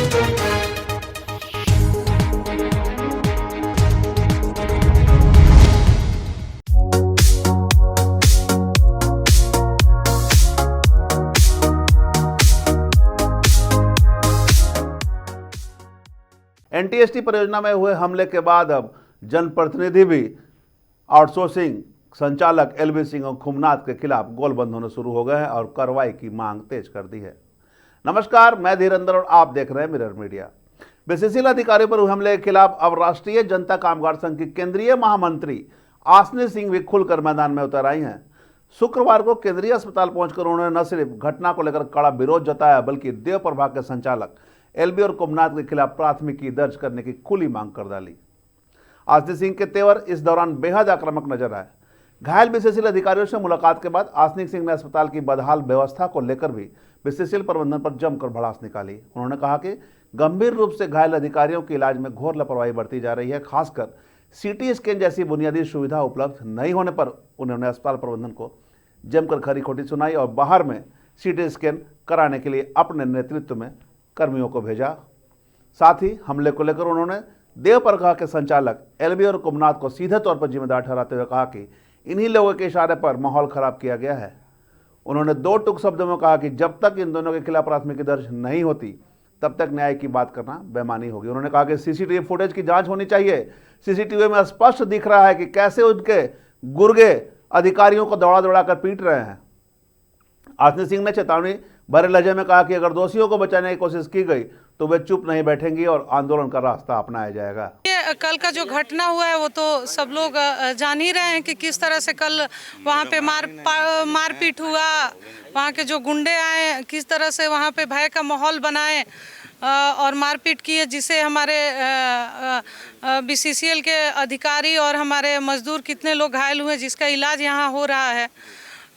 NTST परियोजना में हुए हमले के बाद अब जनप्रतिनिधि भी आउटसोर्सिंग संचालक एलबी सिंह और खुमनाथ के खिलाफ गोलबंद होने शुरू हो गए हैं और कार्रवाई की मांग तेज कर दी है। नमस्कार, मैं धीरेंद्र और आप देख रहे हैं मिरर मीडिया। बीसीसीएल अधिकारियों पर हुए हमले के खिलाफ अब राष्ट्रीय जनता कामगार संघ की केंद्रीय महामंत्री आसनी सिंह भी खुलकर मैदान में उतर आई हैं। शुक्रवार को केंद्रीय अस्पताल पहुंचकर उन्होंने न सिर्फ घटना को लेकर कड़ा विरोध जताया बल्कि देव प्रभाग के संचालक एलबी और कुमनाथ के खिलाफ प्राथमिकी दर्ज करने की खुली मांग कर डाली। आसनी सिंह के तेवर इस दौरान बेहद आक्रामक नजर आए। घायल बीसीसीएल अधिकारियों से मुलाकात के बाद आसनी सिंह ने अस्पताल की बदहाल व्यवस्था को लेकर भी बीसीसीएल प्रबंधन पर जमकर भड़ास निकाली। उन्होंने कहा कि गंभीर रूप से घायल अधिकारियों के इलाज में घोर लापरवाही बरती जा रही है। खासकर सीटी स्कैन जैसी बुनियादी सुविधा उपलब्ध नहीं होने पर उन्होंने अस्पताल प्रबंधन को जमकर खरी खोटी सुनाई और बाहर में सीटी स्कैन कराने के लिए अपने नेतृत्व में कर्मियों को भेजा। साथ ही हमले को लेकर उन्होंने देव प्रभाग के संचालक एलबी और कुमनाथ को सीधे तौर पर जिम्मेदार ठहराते हुए कहा कि इन्हीं लोगों के इशारे पर माहौल खराब किया गया है। उन्होंने दो टूक शब्दों में कहा कि जब तक इन दोनों के खिलाफ प्राथमिकी दर्ज नहीं होती तब तक न्याय की बात करना बेईमानी होगी। उन्होंने कहा कि सीसीटीवी फुटेज की जांच होनी चाहिए। सीसीटीवी में स्पष्ट दिख रहा है कि कैसे उनके गुर्गे अधिकारियों को दौड़ा दौड़ा कर पीट रहे हैं। आसनी सिंह ने चेतावनी भरे लहजे में कहा कि अगर दोषियों को बचाने की कोशिश की गई तो वे चुप नहीं बैठेंगी और आंदोलन का रास्ता अपनाया जाएगा। ये कल का जो घटना हुआ है वो तो सब लोग जान ही रहे हैं कि किस तरह से कल वहाँ पे मारपीट हुआ। वहाँ के जो गुंडे आए किस तरह से वहाँ पे भय का माहौल बनाए और मारपीट किए, जिससे हमारे बीसीसीएल के अधिकारी और हमारे मजदूर कितने लोग घायल हुए, जिसका इलाज यहाँ हो रहा है।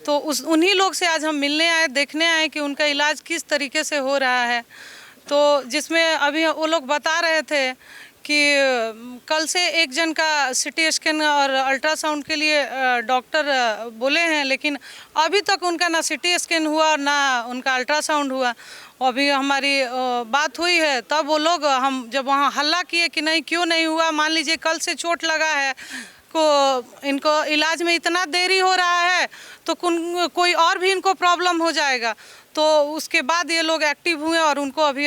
तो उन्हीं लोग से आज हम मिलने आए, देखने आए कि उनका इलाज किस तरीके से हो रहा है। तो जिसमें अभी वो लोग बता रहे थे कि कल से एक जन का सीटी स्कैन और अल्ट्रासाउंड के लिए डॉक्टर बोले हैं, लेकिन अभी तक उनका ना सीटी स्कैन हुआ और ना उनका अल्ट्रासाउंड हुआ। अभी हमारी बात हुई है तब वो लोग हम जब वहाँ हल्ला किए कि नहीं क्यों नहीं हुआ, मान लीजिए कल से चोट लगा है को इनको इलाज में इतना देरी हो रहा है तो कोई और भी इनको प्रॉब्लम हो जाएगा। तो उसके बाद ये लोग एक्टिव हुए और उनको अभी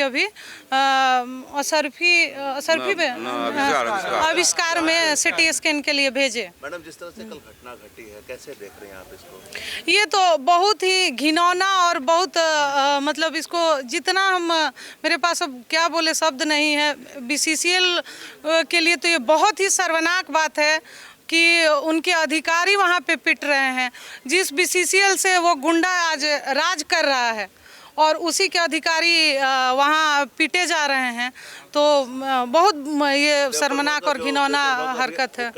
आविष्कार में सीटी स्कैन के लिए भेजे। मैडम, जिस तरह से कल घटना घटी है कैसे देख रहे हैं आप इसको? ये तो बहुत ही घिनौना और बहुत मतलब इसको जितना हम मेरे पास अब क्या बोले शब्द नहीं है। बीसीसीएल के लिए तो ये बहुत ही शर्मनाक बात है कि उनके अधिकारी वहाँ पे पिट रहे हैं। जिस बीसीसीएल से वो गुंडा आज राज कर रहा है और उसी के अधिकारी वहाँ पीटे जा रहे हैं, तो बहुत ये शर्मनाक और घिनौना हरकत है।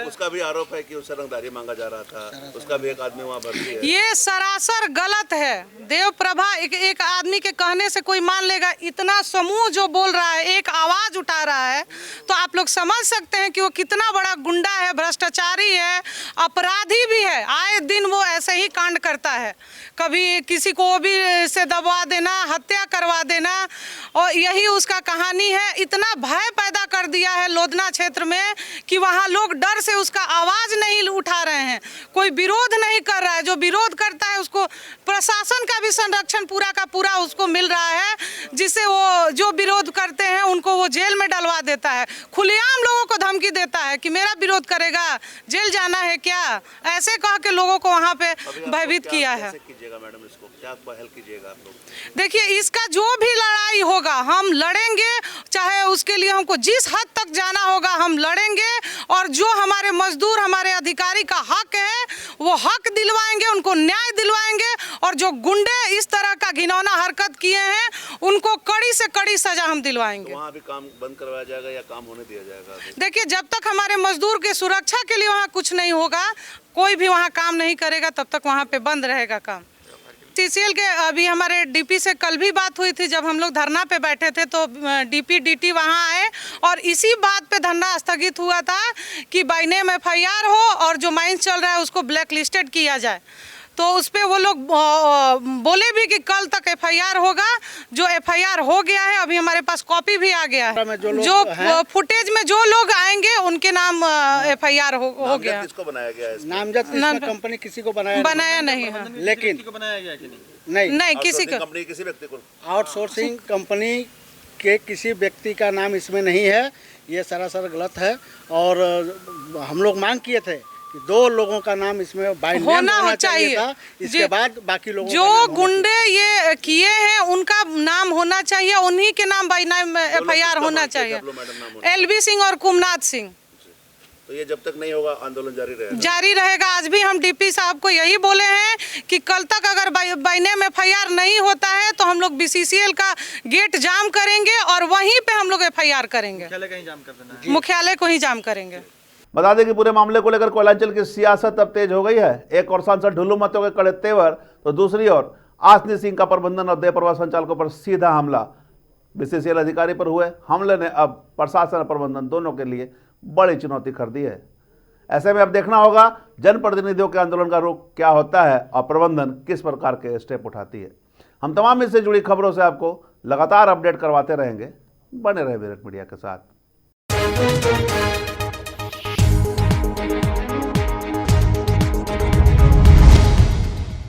उसका भी आरोप है कि उससे रंगदारी मांगा जा रहा था, उसका भी एक आदमी वहाँ भर्ती है। ये सरासर गलत है। देव प्रभा एक आदमी के कहने से कोई मान लेगा? इतना समूह जो बोल रहा है, एक आवाज उठा रहा है, तो आप लोग समझ सकते हैं कि वो कितना बड़ा गुंडा है, भ्रष्टाचारी है, अपराधी भी है। आए दिन वो ऐसे ही कांड करता है, कभी किसी को भी से दबा देना, हत्या करवा देना, और यही उसका कहानी है। इतना भय पैदा कर दिया है लोधना क्षेत्र में कि वहाँ लोग डर से उसका आवाज नहीं उठा रहे हैं, कोई विरोध नहीं कर रहा है। जो विरोध करता है उसको प्रशासन का भी संरक्षण पूरा का पूरा उसको मिल रहा है, जिससे वो जो विरोध करते हैं उनको वो जेल में डलवा देता है। खुलेआम लोगों को धमकी देता है कि मेरा विरोध करेगा जेल जाना है क्या, ऐसे कह के लोगों को वहाँ पे भयभीत किया है। मैडम, इसको क्या पहल कीजिएगा आप लोग? देखिए, इसका जो भी लड़ाई होगा हम लड़ेंगे, चाहे उसके लिए हमको जिस हद तक जाना होगा हम लड़ेंगे, और जो हमारे मजदूर हमारे अधिकारी का हक है वो हक दिलवाएंगे, उनको न्याय दिलवाएंगे, और जो गुंडे इस तरह का घिनौना हरकत किए हैं उनको कड़ी से कड़ी सजा हम दिलवाएंगे। तो वहाँ भी काम बंद करवाया जाएगा या काम होने दिया जाएगा? देखिए, जब तक हमारे मजदूर के सुरक्षा के लिए वहाँ कुछ नहीं होगा, कोई भी वहाँ काम नहीं करेगा, तब तक वहाँ पे बंद रहेगा काम। सीसीएल के अभी हमारे डीपी से कल भी बात हुई थी, जब हम लोग धरना पे बैठे थे तो डीपी डीटी वहाँ आए और इसी बात पे धरना स्थगित हुआ था कि बाय नेम एफआईआर हो और जो माइंस चल रहा है उसको ब्लैक लिस्टेड किया जाए। तो उस पे वो लोग बोले भी कि कल तक एफआईआर होगा। जो एफआईआर हो गया है, अभी हमारे पास कॉपी भी आ गया है। जो फुटेज में जो लोग आएंगे उनके नाम एफआईआर हो गया। किसको बनाया गया है? नामजद कंपनी किसी को बनाया नहीं है, लेकिन बनाया गया कि नहीं? नहीं किसी को। कंपनी किसी व्यक्ति को आउटसोर्सिंग कंपनी के किसी व्यक्ति का नाम इसमें नहीं है। ये सरासर गलत है और हम लोग मांग किए थे कि 2 लोगों का नाम इसमें बाइंड होना चाहिए था। इसके बाद बाकी लोगों जो गुंडे ये किए हैं उनका नाम होना चाहिए, उन्हीं के नाम बाई नाम एफआईआर होना चाहिए। एलबी सिंह और कुमनाथ सिंह। तो ये जब तक नहीं होगा आंदोलन जारी रहेगा। आज भी हम डीपी साहब को यही बोले हैं कि कल तक अगर बाई नेम एफआईआर नहीं होता है तो हम लोग बीसीसीएल का गेट जाम करेंगे और वहीं पे हम लोग एफआईआर करेंगे। मुख्यालय को ही जाम करेंगे। बता दें कि पूरे मामले को लेकर कोयलांचल की सियासत अब तेज हो गई है। एक और सांसद ढुल्लू मतों के कड़े तेवर, तो दूसरी ओर आसनी सिंह का प्रबंधन और देय प्रवाह संचालकों पर सीधा हमला। बीसीसीएल अधिकारी पर हुए हमले ने अब प्रशासन और प्रबंधन दोनों के लिए बड़ी चुनौती कर दी है। ऐसे में अब देखना होगा जनप्रतिनिधियों के आंदोलन का रुख क्या होता है और प्रबंधन किस प्रकार के स्टेप उठाती है। हम तमाम इससे जुड़ी खबरों से आपको लगातार अपडेट करवाते रहेंगे। बने रहे विराट मीडिया के साथ।